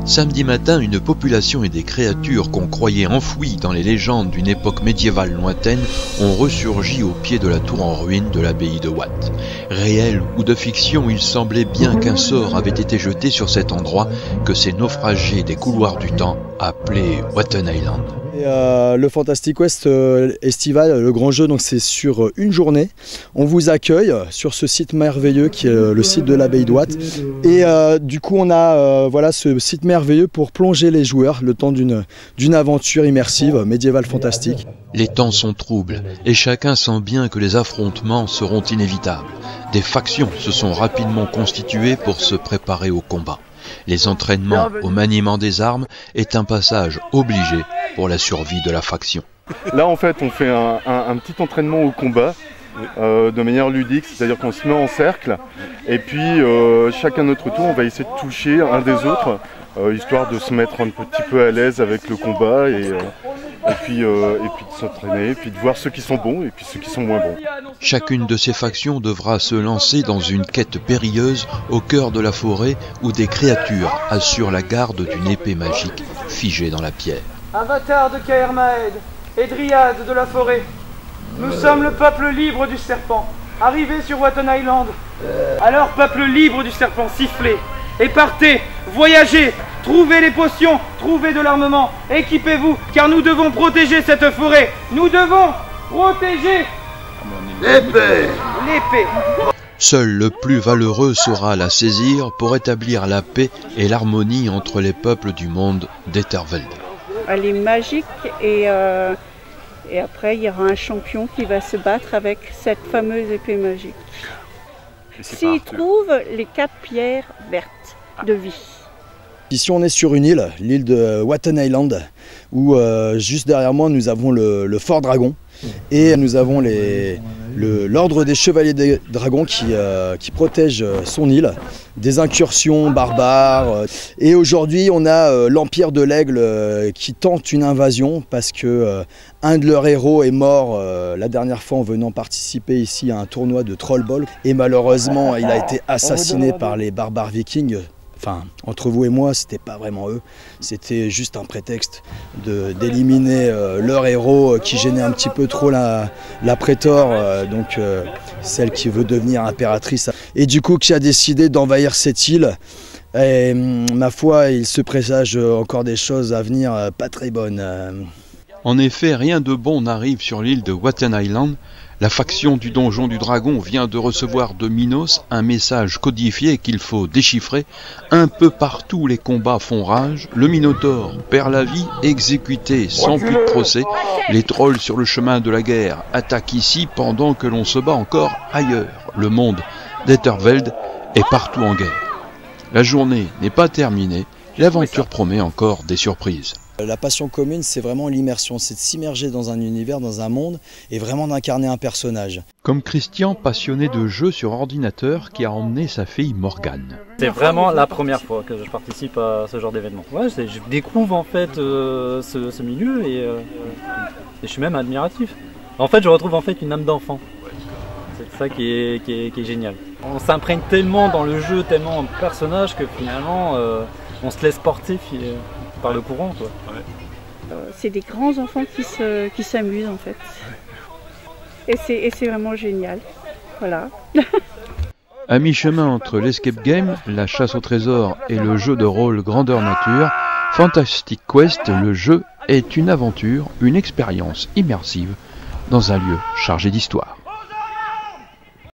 Samedi matin, une population et des créatures qu'on croyait enfouies dans les légendes d'une époque médiévale lointaine ont ressurgi au pied de la tour en ruine de l'abbaye de Watt. Réel ou de fiction, il semblait bien qu'un sort avait été jeté sur cet endroit que ces naufragés des couloirs du temps appelaient Watton Island. Le Fantastic Quest estival, le grand jeu, donc c'est sur une journée. On vous accueille sur ce site merveilleux qui est le site de l'abbaye de Watt. Et du coup, on a voilà, ce site merveilleux pour plonger les joueurs le temps d'une aventure immersive, médiévale fantastique. Les temps sont troubles et chacun sent bien que les affrontements seront inévitables. Des factions se sont rapidement constituées pour se préparer au combat. Les entraînements au maniement des armes est un passage obligé pour la survie de la faction. Là en fait on fait un petit entraînement au combat de manière ludique, c'est-à-dire qu'on se met en cercle et puis chacun notre tour on va essayer de toucher un des autres histoire de se mettre un petit peu à l'aise avec le combat et puis de s'entraîner, et puis de voir ceux qui sont bons et puis ceux qui sont moins bons. Chacune de ces factions devra se lancer dans une quête périlleuse au cœur de la forêt où des créatures assurent la garde d'une épée magique figée dans la pierre. Avatar de Caermaed et Dryade de la forêt, nous sommes le peuple libre du serpent, arrivé sur Watton Island. Alors peuple libre du serpent, sifflez et partez, voyagez, trouvez les potions, trouvez de l'armement, équipez-vous, car nous devons protéger cette forêt. Nous devons protéger l'épée. Seul le plus valeureux saura la saisir pour établir la paix et l'harmonie entre les peuples du monde d'Etherveld. Elle est magique et après il y aura un champion qui va se battre avec cette fameuse épée magique. S'il trouve les 4 pierres vertes de vie. Ici on est sur une île, l'île de Watton Island, où juste derrière moi nous avons le Fort Dragon et nous avons l'ordre des Chevaliers des Dragons qui protège son île des incursions barbares. Et aujourd'hui on a l'Empire de l'Aigle qui tente une invasion parce que un de leurs héros est mort la dernière fois en venant participer ici à un tournoi de Trollball et malheureusement il a été assassiné par les barbares vikings. Enfin, entre vous et moi, c'était pas vraiment eux, c'était juste un prétexte d'éliminer leur héros qui gênait un petit peu trop la prétor, donc celle qui veut devenir impératrice. Et du coup, qui a décidé d'envahir cette île. Et ma foi, il se présage encore des choses à venir pas très bonnes. En effet, rien de bon n'arrive sur l'île de Watton Island. La faction du Donjon du Dragon vient de recevoir de Minos un message codifié qu'il faut déchiffrer. Un peu partout les combats font rage, le Minotaure perd la vie, exécuté sans plus de procès. Les trolls sur le chemin de la guerre attaquent ici pendant que l'on se bat encore ailleurs. Le monde d'Etherveld est partout en guerre. La journée n'est pas terminée, l'aventure promet encore des surprises. La passion commune, c'est vraiment l'immersion, c'est de s'immerger dans un univers, dans un monde, et vraiment d'incarner un personnage. Comme Christian, passionné de jeux sur ordinateur, qui a emmené sa fille Morgane. C'est vraiment la première fois que je participe à ce genre d'événement. Ouais, je découvre en fait ce milieu et je suis même admiratif. En fait, je retrouve en fait une âme d'enfant. C'est ça qui est génial. On s'imprègne tellement dans le jeu, tellement en personnage que finalement on se laisse porter par le courant, quoi. C'est des grands enfants qui s'amusent en fait. Et c'est vraiment génial. Voilà. À mi-chemin entre l'escape game, la chasse au trésor et le jeu de rôle grandeur nature, Fantastic Quest, le jeu, est une aventure, une expérience immersive dans un lieu chargé d'histoire.